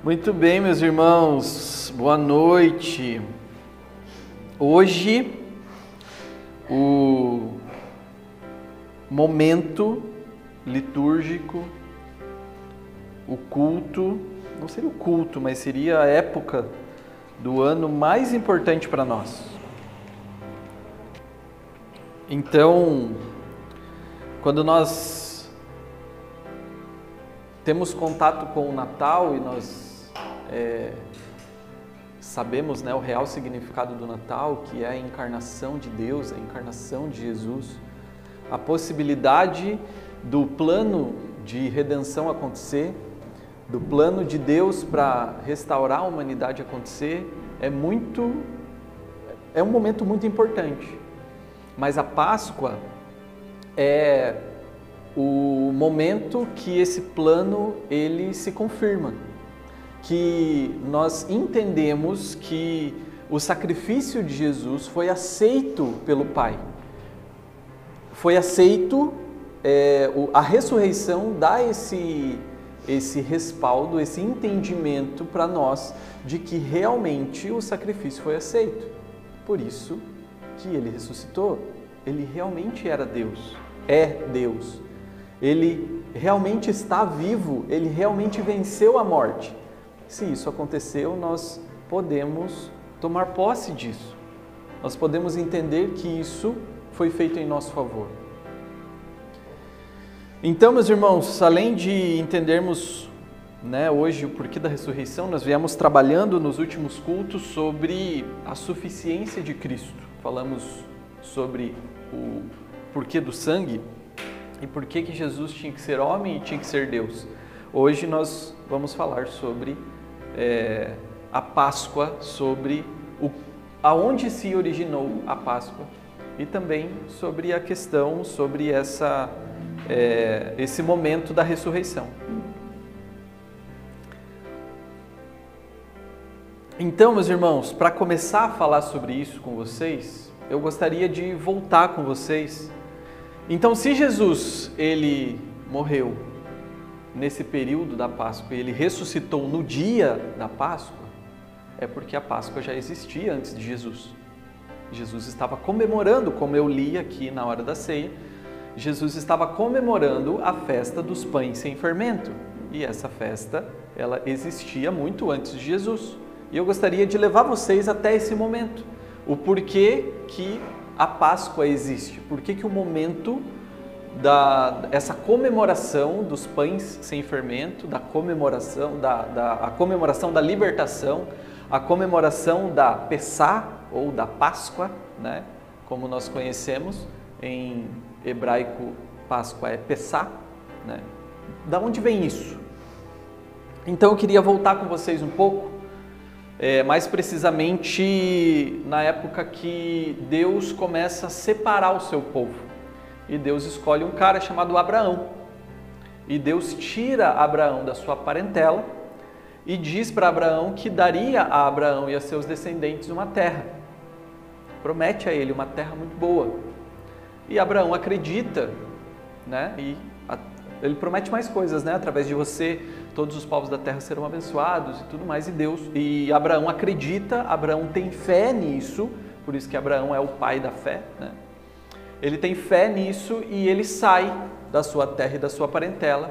Muito bem, meus irmãos, boa noite. Hoje, o momento litúrgico, o culto, não seria o culto, mas seria a época do ano mais importante para nós. Então, quando nós temos contato com o Natal e nós sabemos, o real significado do Natal, que é a encarnação de Deus, a encarnação de Jesus, a possibilidade do plano de redenção acontecer, do plano de Deus para restaurar a humanidade acontecer, é um momento muito importante. Mas a Páscoa é o momento que esse plano ele se confirma, que nós entendemos que o sacrifício de Jesus foi aceito pelo Pai. Foi aceito, a ressurreição dá esse respaldo, esse entendimento para nós de que realmente o sacrifício foi aceito. Por isso que ele ressuscitou, ele realmente era Deus, é Deus. Ele realmente está vivo, ele realmente venceu a morte. Se isso aconteceu, nós podemos tomar posse disso. Nós podemos entender que isso foi feito em nosso favor. Então, meus irmãos, além de entendermos hoje o porquê da ressurreição, nós viemos trabalhando nos últimos cultos sobre a suficiência de Cristo. Falamos sobre o porquê do sangue e porquê que Jesus tinha que ser homem e tinha que ser Deus. Hoje nós vamos falar sobre a Páscoa, sobre aonde se originou a Páscoa e também sobre a questão, sobre esse momento da ressurreição. Então, meus irmãos, para começar a falar sobre isso com vocês, eu gostaria de voltar com vocês. Então, se Jesus, ele morreu nesse período da Páscoa e ele ressuscitou no dia da Páscoa, é porque a Páscoa já existia antes de Jesus. Jesus estava comemorando, como eu li aqui na hora da ceia, Jesus estava comemorando a festa dos pães sem fermento. E essa festa, ela existia muito antes de Jesus. E eu gostaria de levar vocês até esse momento. O porquê que a Páscoa existe. Porquê que o momento essa comemoração dos pães sem fermento, a comemoração da libertação, a comemoração da Pessá ou da Páscoa, como nós conhecemos, em hebraico Páscoa é Pessá, Da onde vem isso? Então eu queria voltar com vocês um pouco, mais precisamente na época que Deus começa a separar o seu povo. E Deus escolhe um cara chamado Abraão. E Deus tira Abraão da sua parentela e diz para Abraão que daria a Abraão e a seus descendentes uma terra. Promete a ele uma terra muito boa. E Abraão acredita, e ele promete mais coisas, através de você, todos os povos da terra serão abençoados e tudo mais. E Abraão acredita, Abraão tem fé nisso, por isso que Abraão é o pai da fé, Ele tem fé nisso e ele sai da sua terra e da sua parentela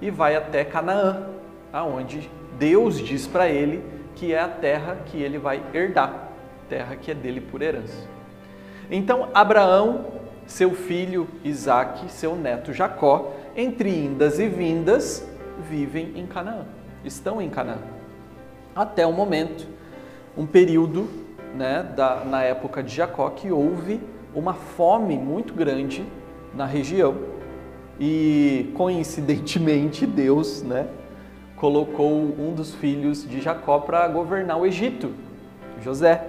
e vai até Canaã, aonde Deus diz para ele que é a terra que ele vai herdar, terra que é dele por herança. Então Abraão, seu filho Isaque, seu neto Jacó, entre indas e vindas, vivem em Canaã, estão em Canaã. Até o momento, um período na época de Jacó que houve uma fome muito grande na região e, coincidentemente, Deus colocou um dos filhos de Jacó para governar o Egito, José.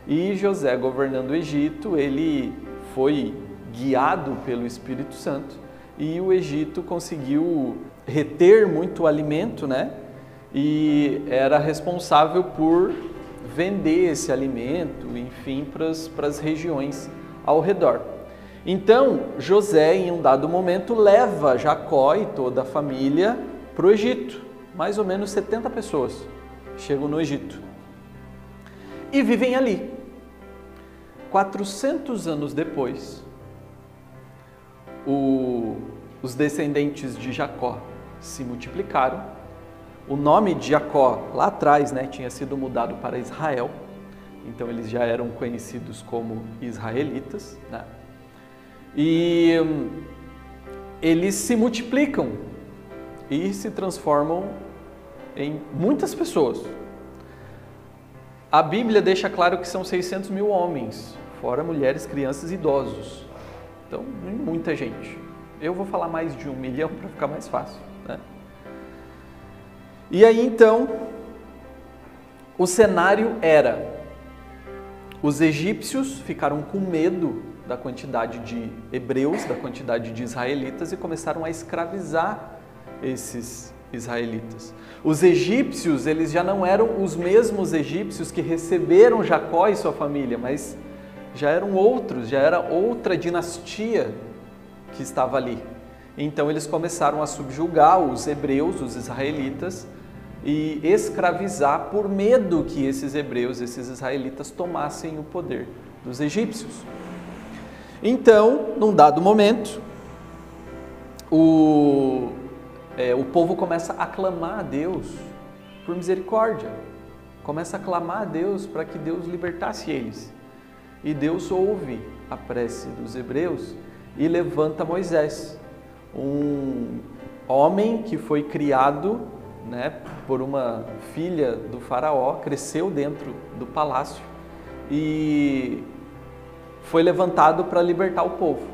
E José, governando o Egito, ele foi guiado pelo Espírito Santo e o Egito conseguiu reter muito alimento, e era responsável por vender esse alimento, enfim, para as regiões ao redor. Então, José, em um dado momento, leva Jacó e toda a família para o Egito, mais ou menos 70 pessoas. chegam no Egito e vivem ali. 400 anos depois, os descendentes de Jacó se multiplicaram. O nome de Jacó lá atrás, né, tinha sido mudado para Israel, então eles já eram conhecidos como israelitas, né? E eles se multiplicam e se transformam em muitas pessoas. A Bíblia deixa claro que são 600 mil homens, fora mulheres, crianças e idosos. Então, muita gente. Eu vou falar mais de 1 milhão para ficar mais fácil, né? E aí, então, o cenário era: os egípcios ficaram com medo da quantidade de hebreus, da quantidade de israelitas, e começaram a escravizar esses israelitas. Os egípcios, eles já não eram os mesmos egípcios que receberam Jacó e sua família, mas já eram outros, já era outra dinastia que estava ali. Então eles começaram a subjugar os hebreus, os israelitas, e escravizar por medo que esses hebreus, esses israelitas tomassem o poder dos egípcios. Então, num dado momento, o povo começa a clamar a Deus por misericórdia, começa a clamar a Deus para que Deus libertasse eles. E Deus ouve a prece dos hebreus e levanta Moisés, um homem que foi criado, né, por uma filha do faraó, cresceu dentro do palácio e foi levantado para libertar o povo.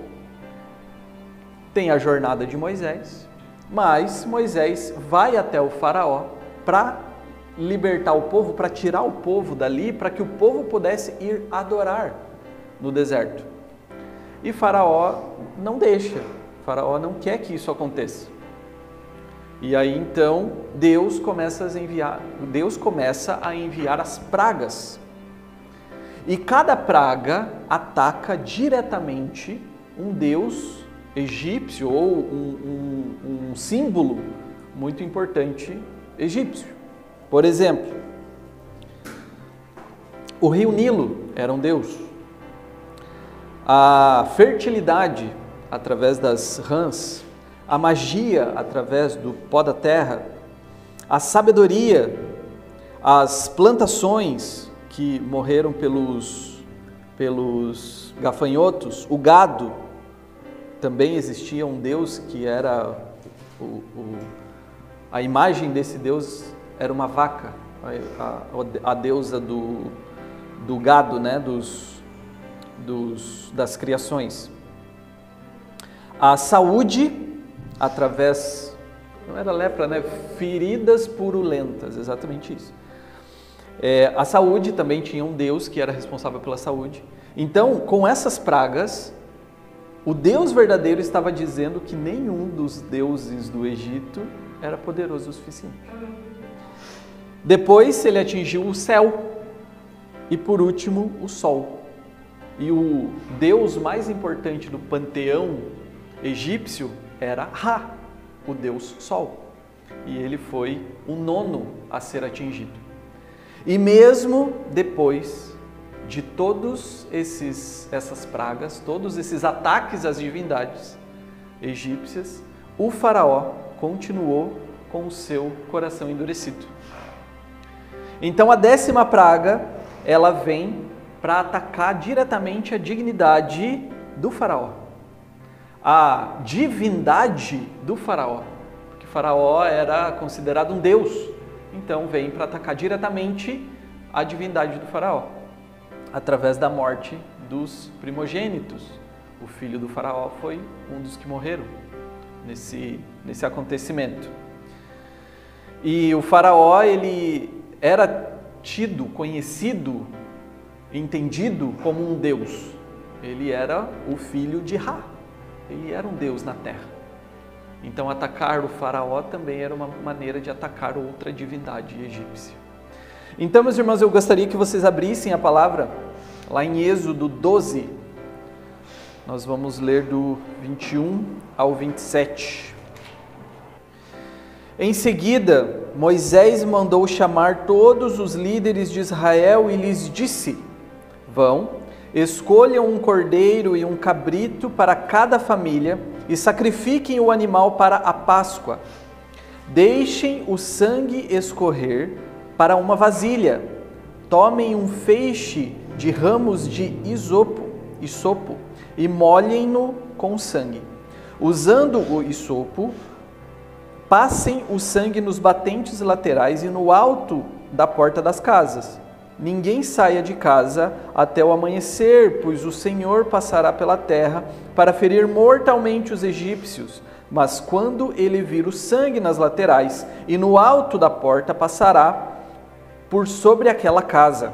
Tem a jornada de Moisés, mas Moisés vai até o faraó para libertar o povo, para tirar o povo dali, para que o povo pudesse ir adorar no deserto. E Faraó não deixa, Faraó não quer que isso aconteça. E aí então Deus começa a enviar as pragas. E cada praga ataca diretamente um deus egípcio ou um símbolo muito importante egípcio. Por exemplo, o rio Nilo era um deus. A fertilidade através das rãs, a magia através do pó da terra, a sabedoria, as plantações que morreram pelos gafanhotos, o gado. Também existia um deus que era, a imagem desse deus era uma vaca, a deusa do gado, né? Das criações. A saúde, através, não era lepra, né? Feridas purulentas, exatamente isso. A saúde também tinha um deus que era responsável pela saúde. Então, com essas pragas, o Deus verdadeiro estava dizendo que nenhum dos deuses do Egito era poderoso o suficiente. Depois ele atingiu o céu e por último o sol. E o deus mais importante do panteão egípcio era Ra, o deus sol. E ele foi o 9º a ser atingido. E mesmo depois de todos essas pragas, todos esses ataques às divindades egípcias, o faraó continuou com o seu coração endurecido. Então a 10ª praga, ela vem para atacar diretamente a dignidade do faraó, a divindade do faraó, porque faraó era considerado um deus, então vem para atacar diretamente a divindade do faraó, através da morte dos primogênitos. O filho do faraó foi um dos que morreram nesse acontecimento. E o faraó, ele era tido, conhecido, entendido como um deus. Ele era o filho de Ra. Ele era um deus na terra. Então atacar o faraó também era uma maneira de atacar outra divindade egípcia. Então, meus irmãos, eu gostaria que vocês abrissem a palavra lá em Êxodo 12. Nós vamos ler do 21 ao 27. Em seguida, Moisés mandou chamar todos os líderes de Israel e lhes disse: vão, escolham um cordeiro e um cabrito para cada família e sacrifiquem o animal para a Páscoa. Deixem o sangue escorrer para uma vasilha. Tomem um feixe de ramos de isopo e molhem-no com sangue. Usando o isopo, passem o sangue nos batentes laterais e no alto da porta das casas. Ninguém saia de casa até o amanhecer, pois o Senhor passará pela terra para ferir mortalmente os egípcios. Mas quando ele vir o sangue nas laterais e no alto da porta, passará por sobre aquela casa.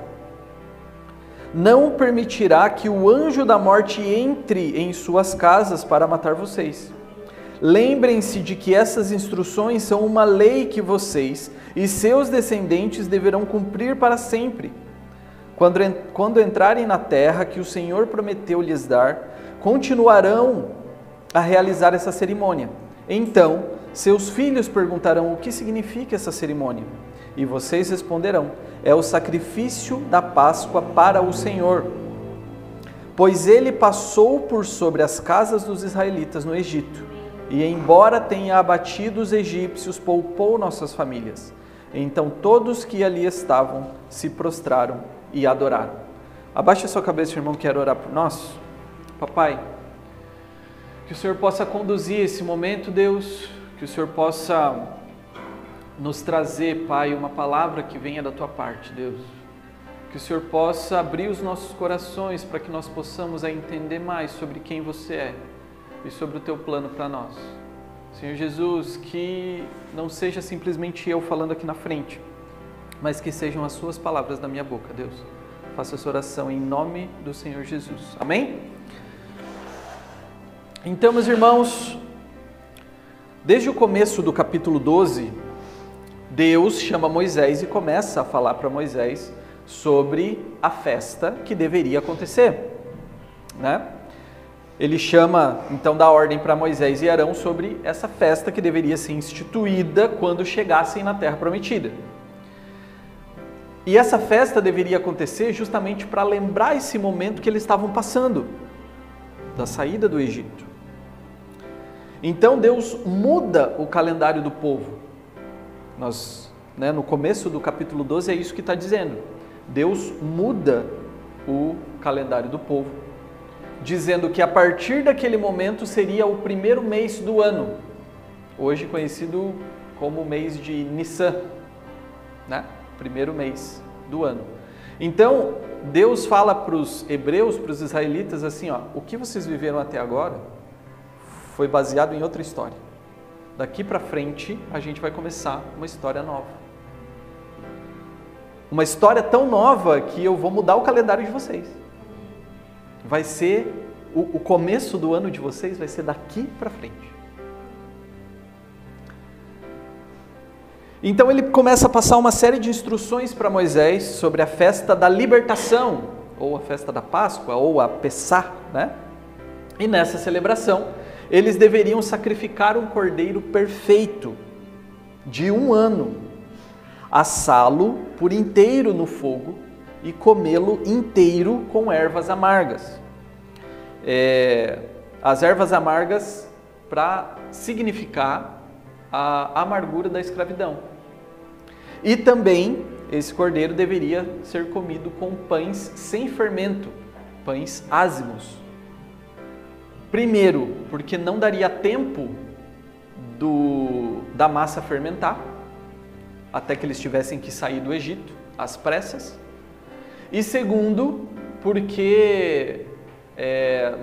Não permitirá que o anjo da morte entre em suas casas para matar vocês. Lembrem-se de que essas instruções são uma lei que vocês e seus descendentes deverão cumprir para sempre. Quando entrarem na terra que o Senhor prometeu lhes dar, continuarão a realizar essa cerimônia. Então, seus filhos perguntarão o que significa essa cerimônia. E vocês responderão: é o sacrifício da Páscoa para o Senhor. Pois ele passou por sobre as casas dos israelitas no Egito, e embora tenha abatido os egípcios, poupou nossas famílias. Então todos que ali estavam se prostraram e adoraram. Abaixe a sua cabeça, irmão, quero orar por nós. Papai, que o Senhor possa conduzir esse momento, Deus, que o Senhor possa nos trazer, Pai, uma palavra que venha da Tua parte, Deus. Que o Senhor possa abrir os nossos corações para que nós possamos entender mais sobre quem Você é e sobre o Teu plano para nós. Senhor Jesus, que não seja simplesmente eu falando aqui na frente, mas que sejam as Suas palavras da minha boca, Deus. Faça essa oração em nome do Senhor Jesus. Amém? Então, meus irmãos, desde o começo do capítulo 12, Deus chama Moisés e começa a falar para Moisés sobre a festa que deveria acontecer, né? Ele chama, então, dá ordem para Moisés e Arão sobre essa festa que deveria ser instituída quando chegassem na Terra Prometida. E essa festa deveria acontecer justamente para lembrar esse momento que eles estavam passando, da saída do Egito. Então Deus muda o calendário do povo. Nós, no começo do capítulo 12 é isso que está dizendo. Deus muda o calendário do povo, dizendo que a partir daquele momento seria o primeiro mês do ano, hoje conhecido como o mês de Nissan, né? Primeiro mês do ano. Então, Deus fala para os hebreus, para os israelitas assim, ó, o que vocês viveram até agora foi baseado em outra história. Daqui para frente, a gente vai começar uma história nova. Uma história tão nova que eu vou mudar o calendário de vocês. Vai ser, o começo do ano de vocês vai ser daqui para frente. Então ele começa a passar uma série de instruções para Moisés sobre a festa da libertação, ou a festa da Páscoa, ou a Pessá, né? E nessa celebração, eles deveriam sacrificar um cordeiro perfeito, de 1 ano, assá-lo por inteiro no fogo e comê-lo inteiro com ervas amargas. As ervas amargas para significar a amargura da escravidão. E também esse cordeiro deveria ser comido com pães sem fermento, pães ázimos. Primeiro, porque não daria tempo da massa fermentar, até que eles tivessem que sair do Egito, às pressas. E segundo, porque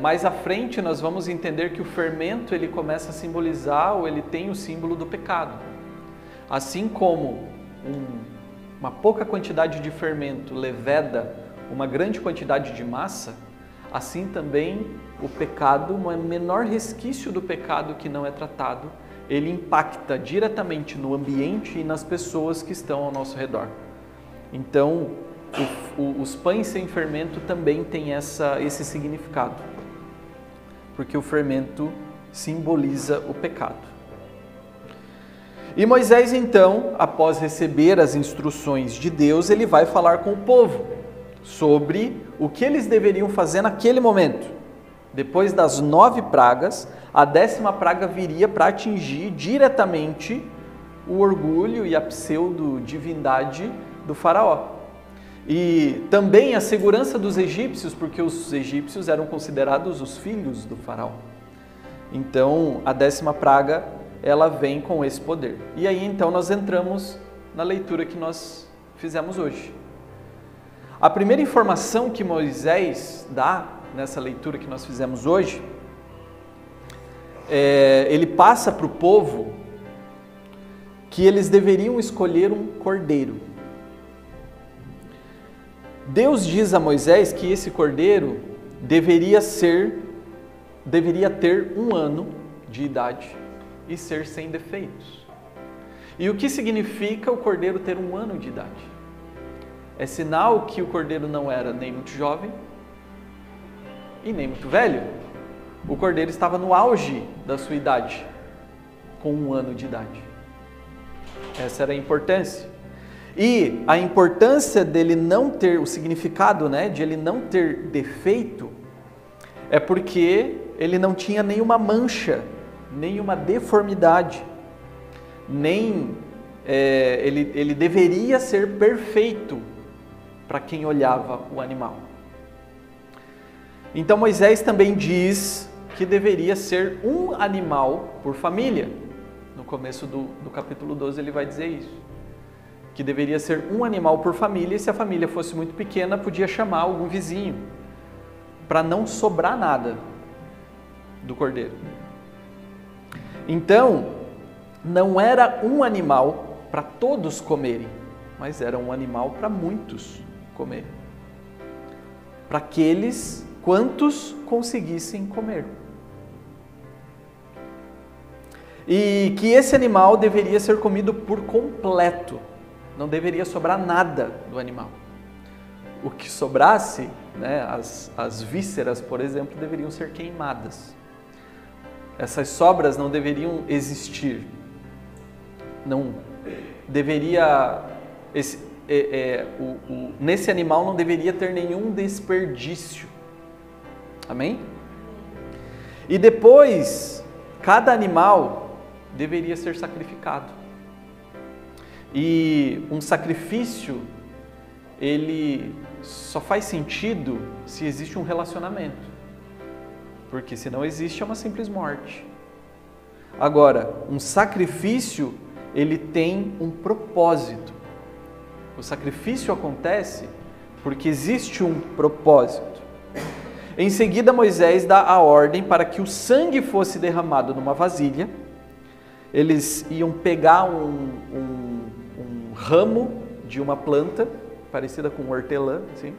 mais à frente nós vamos entender que o fermento ele começa a simbolizar, ou ele tem o símbolo do pecado. Assim como uma pouca quantidade de fermento leveda uma grande quantidade de massa, assim também o pecado, um menor resquício do pecado que não é tratado, ele impacta diretamente no ambiente e nas pessoas que estão ao nosso redor. Então, os pães sem fermento também têm esse significado, porque o fermento simboliza o pecado. E Moisés, então, após receber as instruções de Deus, ele vai falar com o povo sobre o que eles deveriam fazer naquele momento. Depois das 9 pragas, a 10ª praga viria para atingir diretamente o orgulho e a pseudo-divindade do faraó. E também a segurança dos egípcios, porque os egípcios eram considerados os filhos do faraó. Então, a 10ª praga, ela vem com esse poder. E aí, então, nós entramos na leitura que nós fizemos hoje. A primeira informação que Moisés dá nessa leitura que nós fizemos hoje, ele passa para o povo que eles deveriam escolher um cordeiro. Deus diz a Moisés que esse cordeiro deveria ter 1 ano de idade e ser sem defeitos. E o que significa o cordeiro ter 1 ano de idade? É sinal que o cordeiro não era nem muito jovem e nem muito velho. O cordeiro estava no auge da sua idade, com 1 ano de idade. Essa era a importância. E a importância dele não ter, o significado, de ele não ter defeito, é porque ele não tinha nenhuma mancha, nenhuma deformidade, ele deveria ser perfeito para quem olhava o animal. Então Moisés também diz que deveria ser um animal por família. No começo do capítulo 12 ele vai dizer isso. Que deveria ser um animal por família, e se a família fosse muito pequena, podia chamar algum vizinho, para não sobrar nada do cordeiro. Então, não era um animal para todos comerem, mas era um animal para muitos comerem. Para aqueles quantos conseguissem comer. E que esse animal deveria ser comido por completo. Não deveria sobrar nada do animal. O que sobrasse, as vísceras, por exemplo, deveriam ser queimadas. Essas sobras não deveriam existir. Não deveria... nesse animal não deveria ter nenhum desperdício. Amém? E depois, cada animal deveria ser sacrificado. E um sacrifício, ele só faz sentido se existe um relacionamento. Porque se não existe, é uma simples morte. Agora, um sacrifício, ele tem um propósito. O sacrifício acontece porque existe um propósito. Em seguida, Moisés dá a ordem para que o sangue fosse derramado numa vasilha. Eles iam pegar um ramo de uma planta, parecida com hortelã, assim,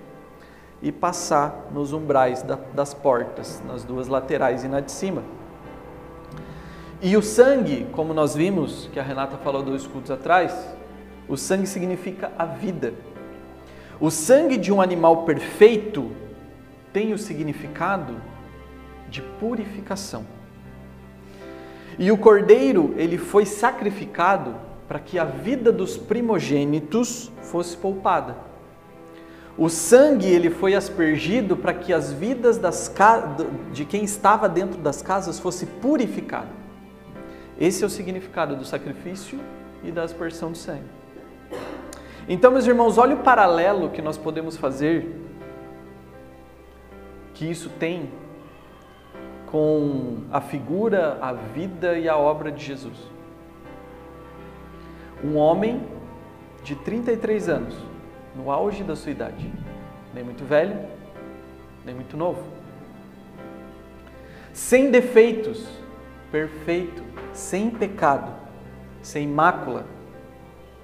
e passar nos umbrais das portas, nas 2 laterais e na de cima. E o sangue, como nós vimos, que a Renata falou 2 cultos atrás, o sangue significa a vida. O sangue de um animal perfeito tem o significado de purificação. E o cordeiro, ele foi sacrificado para que a vida dos primogênitos fosse poupada. O sangue, ele foi aspergido para que as vidas de quem estava dentro das casas fosse purificado. Esse é o significado do sacrifício e da aspersão de sangue. Então, meus irmãos, olha o paralelo que nós podemos fazer, que isso tem com a figura, a vida e a obra de Jesus. Um homem de 33 anos, no auge da sua idade, nem muito velho, nem muito novo, sem defeitos, perfeito, sem pecado, sem mácula,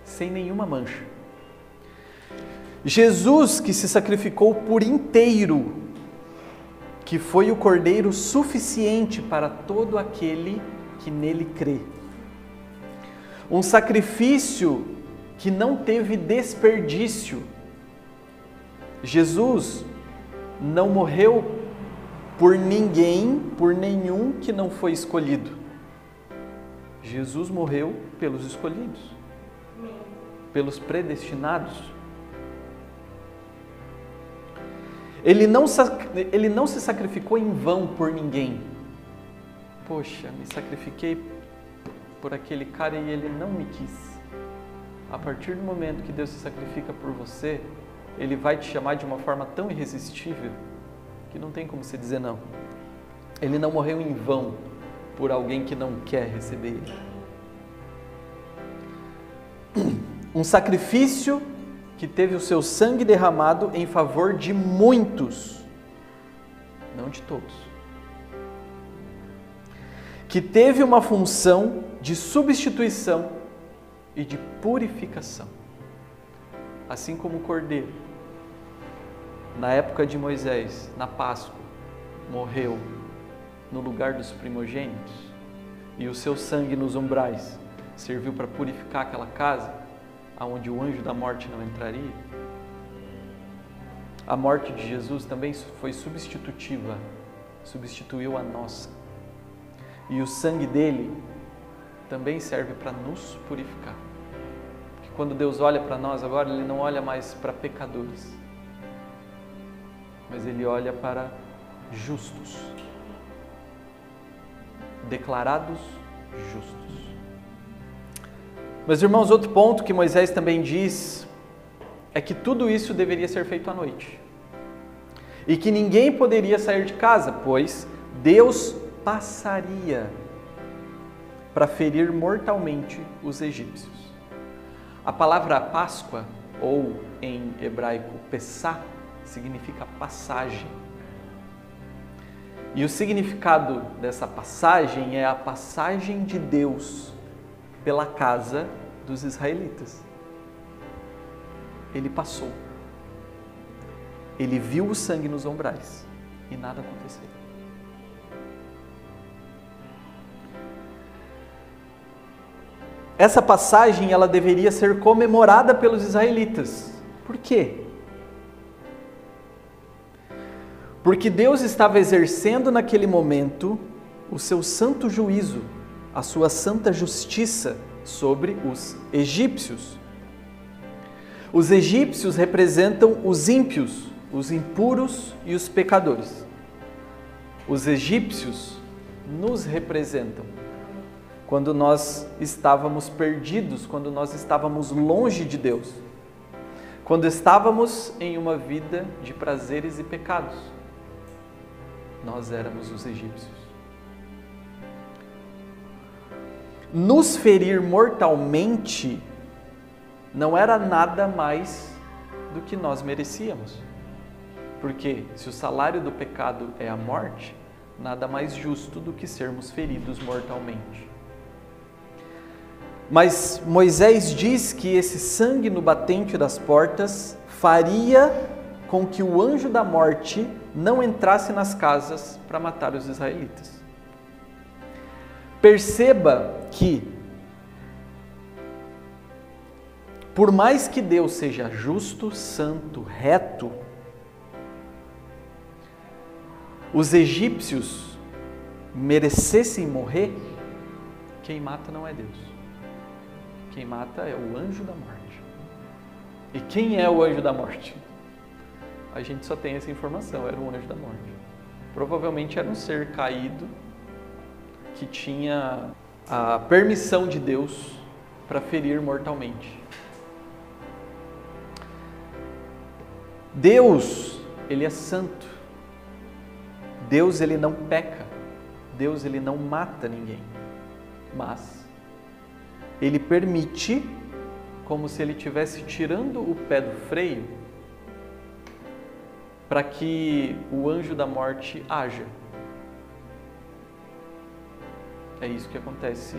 sem nenhuma mancha. Jesus, que se sacrificou por inteiro, que foi o cordeiro suficiente para todo aquele que nele crê. Um sacrifício que não teve desperdício. Jesus não morreu por ninguém, por nenhum que não foi escolhido. Jesus morreu pelos escolhidos, pelos predestinados. Ele não se sacrificou em vão por ninguém. Poxa, me sacrifiquei por aquele cara e ele não me quis. A partir do momento que Deus se sacrifica por você, Ele vai te chamar de uma forma tão irresistível que não tem como você dizer não. Ele não morreu em vão por alguém que não quer receber Ele. Um sacrifício que teve o seu sangue derramado em favor de muitos, não de todos. Que teve uma função de substituição e de purificação. Assim como o cordeiro, na época de Moisés, na Páscoa, morreu no lugar dos primogênitos e o seu sangue nos umbrais serviu para purificar aquela casa onde o anjo da morte não entraria. A morte de Jesus também foi substitutiva, substituiu a nossa. E o sangue dele também serve para nos purificar. Porque quando Deus olha para nós agora, Ele não olha mais para pecadores, mas Ele olha para justos, declarados justos. Meus irmãos, outro ponto que Moisés também diz é que tudo isso deveria ser feito à noite. E que ninguém poderia sair de casa, pois Deus passaria para ferir mortalmente os egípcios. A palavra Páscoa, ou em hebraico Pessá, significa passagem. E o significado dessa passagem é a passagem de Deus pela casa dos israelitas. Ele passou. Ele viu o sangue nos umbrais e nada aconteceu. Essa passagem ela deveria ser comemorada pelos israelitas. Por quê? Porque Deus estava exercendo naquele momento o seu santo juízo, a sua santa justiça sobre os egípcios. Os egípcios representam os ímpios, os impuros e os pecadores. Os egípcios nos representam quando nós estávamos perdidos, quando nós estávamos longe de Deus, quando estávamos em uma vida de prazeres e pecados. Nós éramos os egípcios. Nos ferir mortalmente não era nada mais do que nós merecíamos. Porque se o salário do pecado é a morte, nada mais justo do que sermos feridos mortalmente. Mas Moisés diz que esse sangue no batente das portas faria com que o anjo da morte não entrasse nas casas para matar os israelitas. Perceba que, por mais que Deus seja justo, santo, reto, os egípcios merecessem morrer, quem mata não é Deus. Quem mata é o anjo da morte. E quem é o anjo da morte? A gente só tem essa informação, era o anjo da morte. Provavelmente era um ser caído que tinha a permissão de Deus para ferir mortalmente. Deus, Ele é santo. Deus, Ele não peca. Deus, Ele não mata ninguém. Mas Ele permite, como se Ele estivesse tirando o pé do freio, para que o anjo da morte haja. É isso que acontece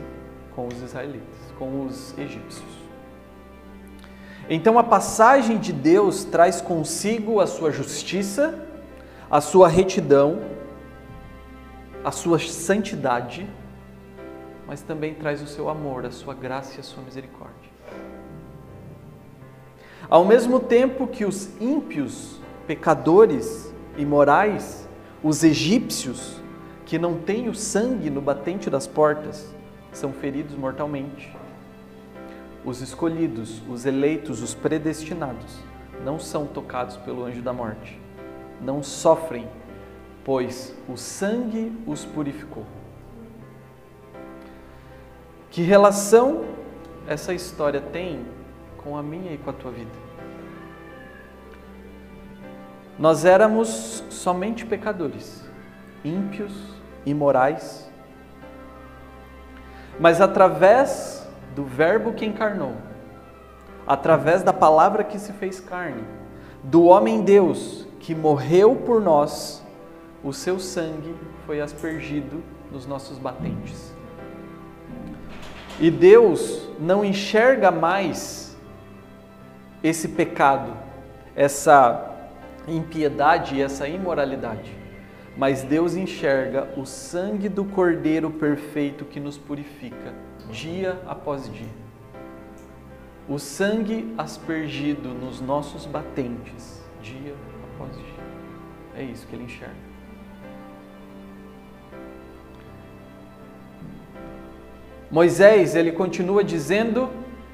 com os israelitas, com os egípcios. Então a passagem de Deus traz consigo a sua justiça, a sua retidão, a sua santidade, mas também traz o seu amor, a sua graça e a sua misericórdia. Ao mesmo tempo que os ímpios, pecadores, imorais, os egípcios, que não têm o sangue no batente das portas, são feridos mortalmente. Os escolhidos, os eleitos, os predestinados, não são tocados pelo anjo da morte. Não sofrem, pois o sangue os purificou. Que relação essa história tem com a minha e com a tua vida? Nós éramos somente pecadores, ímpios, imorais, mas através do Verbo que encarnou, através da palavra que se fez carne, do homem-Deus que morreu por nós, o seu sangue foi aspergido nos nossos batentes. E Deus não enxerga mais esse pecado, essa impiedade e essa imoralidade, mas Deus enxerga o sangue do Cordeiro perfeito que nos purifica dia após dia. O sangue aspergido nos nossos batentes dia após dia. É isso que Ele enxerga. Moisés, ele continua dizendo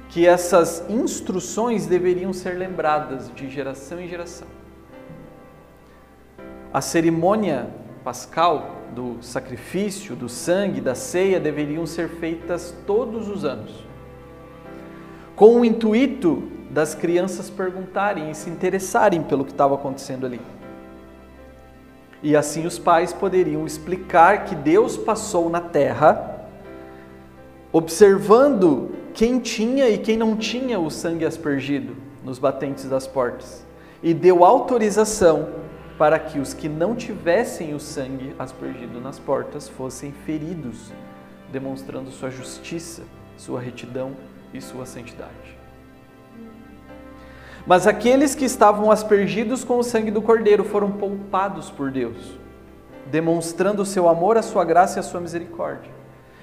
que essas instruções deveriam ser lembradas de geração em geração. A cerimônia pascal do sacrifício, do sangue, da ceia deveriam ser feitas todos os anos, com o intuito das crianças perguntarem e se interessarem pelo que estava acontecendo ali. E assim os pais poderiam explicar que Deus passou na terra observando quem tinha e quem não tinha o sangue aspergido nos batentes das portas, e deu autorização para que os que não tivessem o sangue aspergido nas portas fossem feridos, demonstrando sua justiça, sua retidão e sua santidade. Mas aqueles que estavam aspergidos com o sangue do Cordeiro foram poupados por Deus, demonstrando o seu amor, a sua graça e a sua misericórdia.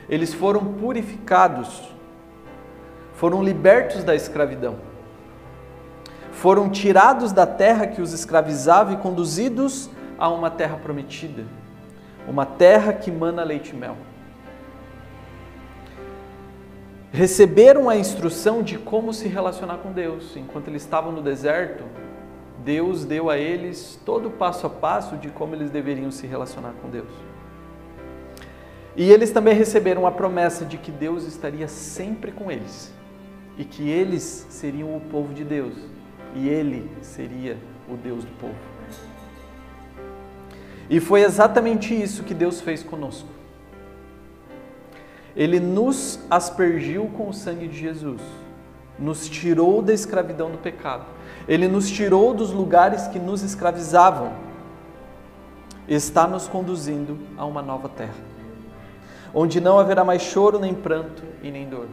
Eles foram purificados, foram libertos da escravidão, foram tirados da terra que os escravizava e conduzidos a uma terra prometida, uma terra que mana leite e mel. Receberam a instrução de como se relacionar com Deus. Enquanto eles estavam no deserto, Deus deu a eles todo o passo a passo de como eles deveriam se relacionar com Deus. E eles também receberam a promessa de que Deus estaria sempre com eles e que eles seriam o povo de Deus e Ele seria o Deus do povo. E foi exatamente isso que Deus fez conosco. Ele nos aspergiu com o sangue de Jesus, nos tirou da escravidão do pecado, Ele nos tirou dos lugares que nos escravizavam, está nos conduzindo a uma nova terra, onde não haverá mais choro, nem pranto e nem dor.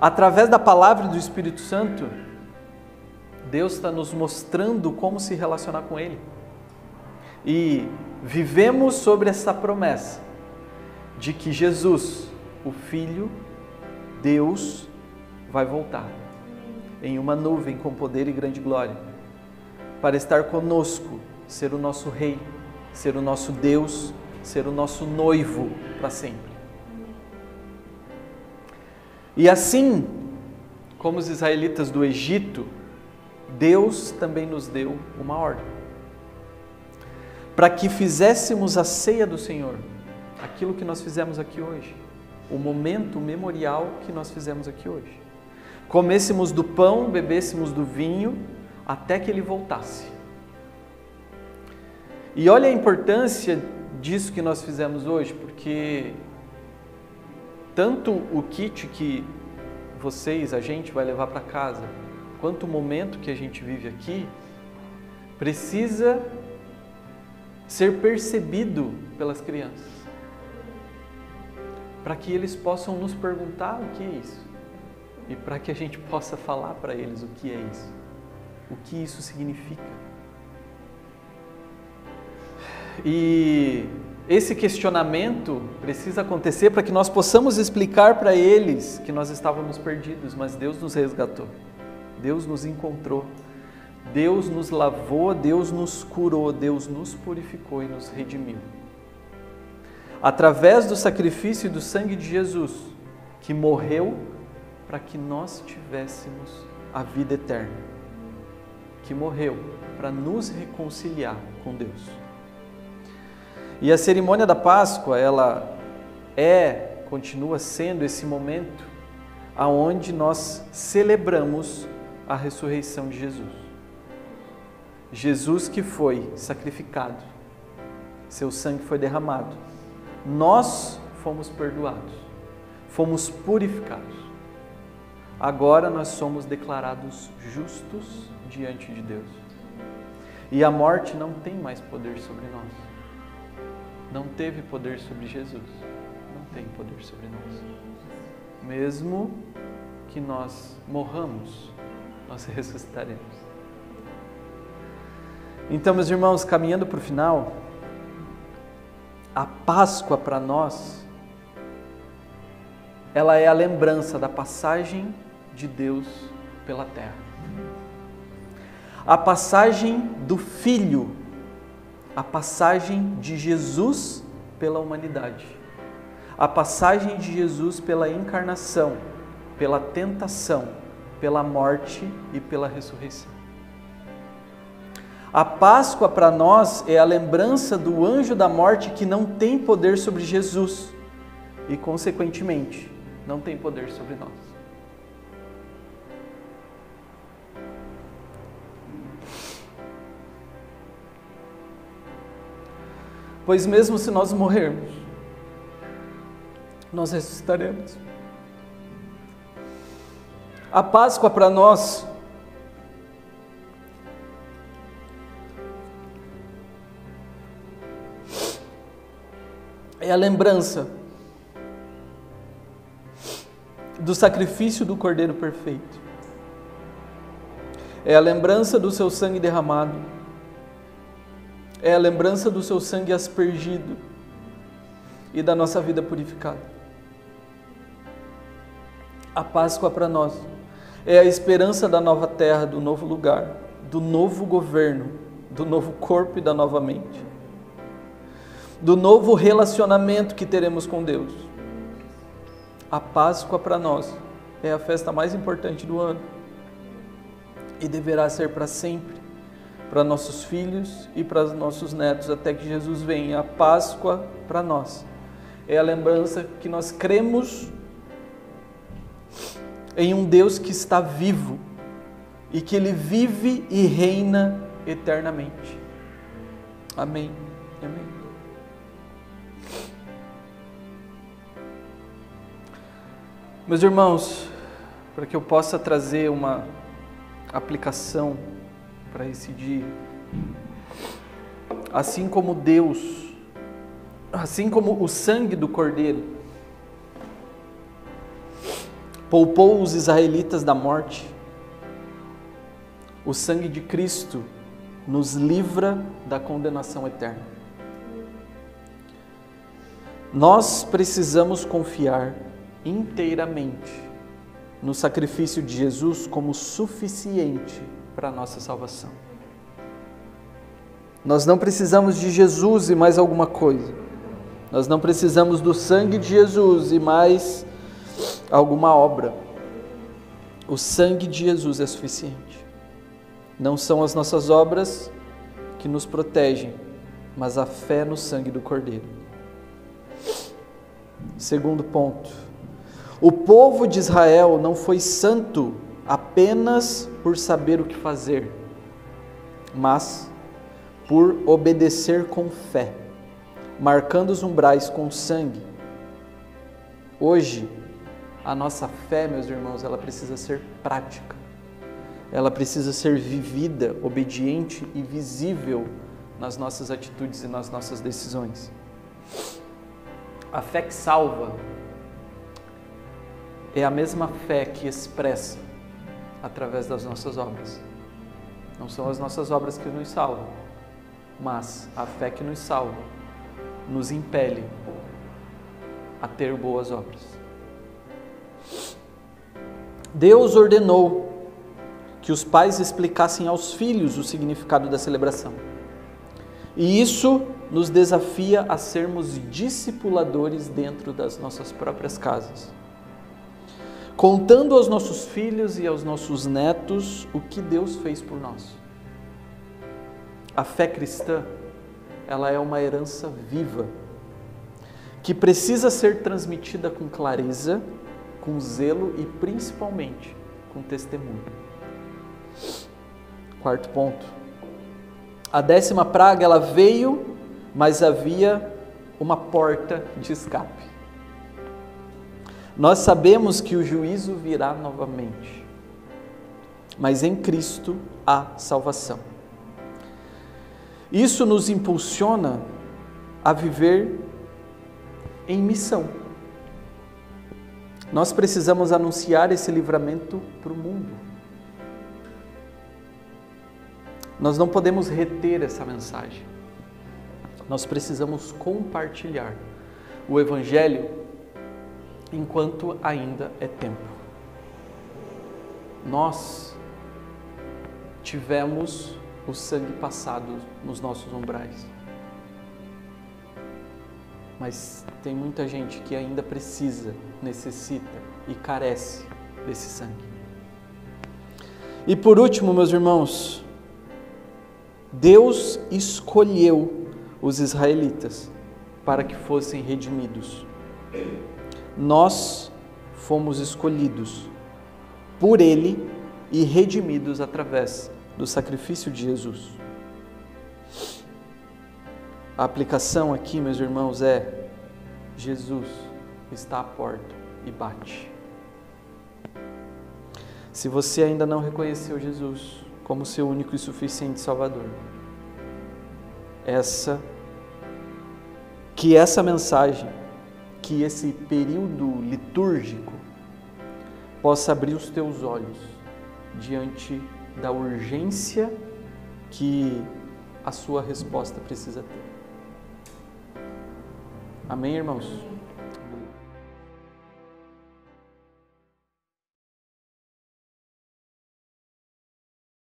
Através da palavra do Espírito Santo, Deus está nos mostrando como se relacionar com Ele. E vivemos sobre essa promessa de que Jesus, o Filho, Deus, vai voltar em uma nuvem com poder e grande glória, para estar conosco, ser o nosso Rei, ser o nosso Deus, ser o nosso noivo para sempre. E assim como os israelitas do Egito, Deus também nos deu uma ordem, para que fizéssemos a ceia do Senhor, aquilo que nós fizemos aqui hoje, o momento memorial que nós fizemos aqui hoje. Comêssemos do pão, bebêssemos do vinho, até que Ele voltasse. E olha a importância disso que nós fizemos hoje, porque tanto o kit que a gente vai levar para casa, quanto o momento que a gente vive aqui, precisa ser percebido pelas crianças, para que eles possam nos perguntar o que é isso, e para que a gente possa falar para eles o que é isso, o que isso significa. E esse questionamento precisa acontecer para que nós possamos explicar para eles que nós estávamos perdidos, mas Deus nos resgatou, Deus nos encontrou, Deus nos lavou, Deus nos curou, Deus nos purificou e nos redimiu. através do sacrifício e do sangue de Jesus, que morreu para que nós tivéssemos a vida eterna, que morreu para nos reconciliar com Deus. E a cerimônia da Páscoa, ela continua sendo esse momento aonde nós celebramos a ressurreição de Jesus. Jesus que foi sacrificado, seu sangue foi derramado, nós fomos perdoados, fomos purificados. Agora nós somos declarados justos diante de Deus. E a morte não tem mais poder sobre nós. Não teve poder sobre Jesus. Não tem poder sobre nós. Mesmo que nós morramos, nós ressuscitaremos. Então, meus irmãos, caminhando para o final, a Páscoa para nós, ela é a lembrança da passagem de Deus pela terra. A passagem do Filho, a passagem de Jesus pela humanidade, a passagem de Jesus pela encarnação, pela tentação, pela morte e pela ressurreição. A Páscoa para nós é a lembrança do anjo da morte que não tem poder sobre Jesus e, consequentemente, não tem poder sobre nós. Pois mesmo se nós morrermos, nós ressuscitaremos. A Páscoa para nós é a lembrança do sacrifício do Cordeiro perfeito. É a lembrança do seu sangue derramado. É a lembrança do seu sangue aspergido e da nossa vida purificada. A Páscoa para nós é a esperança da nova terra, do novo lugar, do novo governo, do novo corpo e da nova mente, do novo relacionamento que teremos com Deus. A Páscoa para nós é a festa mais importante do ano e deverá ser para sempre, para nossos filhos e para nossos netos, até que Jesus venha. A Páscoa para nós é a lembrança que nós cremos em um Deus que está vivo e que Ele vive e reina eternamente. Amém. Amém. Meus irmãos, para que eu possa trazer uma aplicação para esse dia, assim como Deus, assim como o sangue do Cordeiro poupou os israelitas da morte, o sangue de Cristo nos livra da condenação eterna. Nós precisamos confiar inteiramente no sacrifício de Jesus como suficiente para a nossa salvação. Nós não precisamos de Jesus e mais alguma coisa. Nós não precisamos do sangue de Jesus e mais alguma obra. O sangue de Jesus é suficiente. Não são as nossas obras que nos protegem, mas a fé no sangue do Cordeiro. Segundo ponto, o povo de Israel não foi santo apenas por saber o que fazer, mas por obedecer com fé, marcando os umbrais com sangue. Hoje, a nossa fé, meus irmãos, ela precisa ser prática. Ela precisa ser vivida, obediente e visível nas nossas atitudes e nas nossas decisões. A fé que salva é a mesma fé que expressa através das nossas obras. Não são as nossas obras que nos salvam, mas a fé que nos salva nos impele a ter boas obras. Deus ordenou que os pais explicassem aos filhos o significado da celebração. E isso nos desafia a sermos discipuladores dentro das nossas próprias casas, contando aos nossos filhos e aos nossos netos o que Deus fez por nós. A fé cristã, ela é uma herança viva, que precisa ser transmitida com clareza, com zelo e principalmente com testemunho. Quarto ponto. A 10ª praga, ela veio, mas havia uma porta de escape. Nós sabemos que o juízo virá novamente, mas em Cristo há salvação. Isso nos impulsiona a viver em missão. Nós precisamos anunciar esse livramento para o mundo. Nós não podemos reter essa mensagem. Nós precisamos compartilhar o Evangelho enquanto ainda é tempo. Nós tivemos o sangue passado nos nossos umbrais. Mas tem muita gente que ainda precisa, necessita e carece desse sangue. E por último, meus irmãos, Deus escolheu os israelitas para que fossem redimidos. Nós fomos escolhidos por Ele e redimidos através do sacrifício de Jesus. A aplicação aqui, meus irmãos, é: Jesus está à porta e bate. Se você ainda não reconheceu Jesus como seu único e suficiente Salvador, que essa mensagem, que esse período litúrgico possa abrir os teus olhos diante da urgência que a sua resposta precisa ter. Amém, irmãos?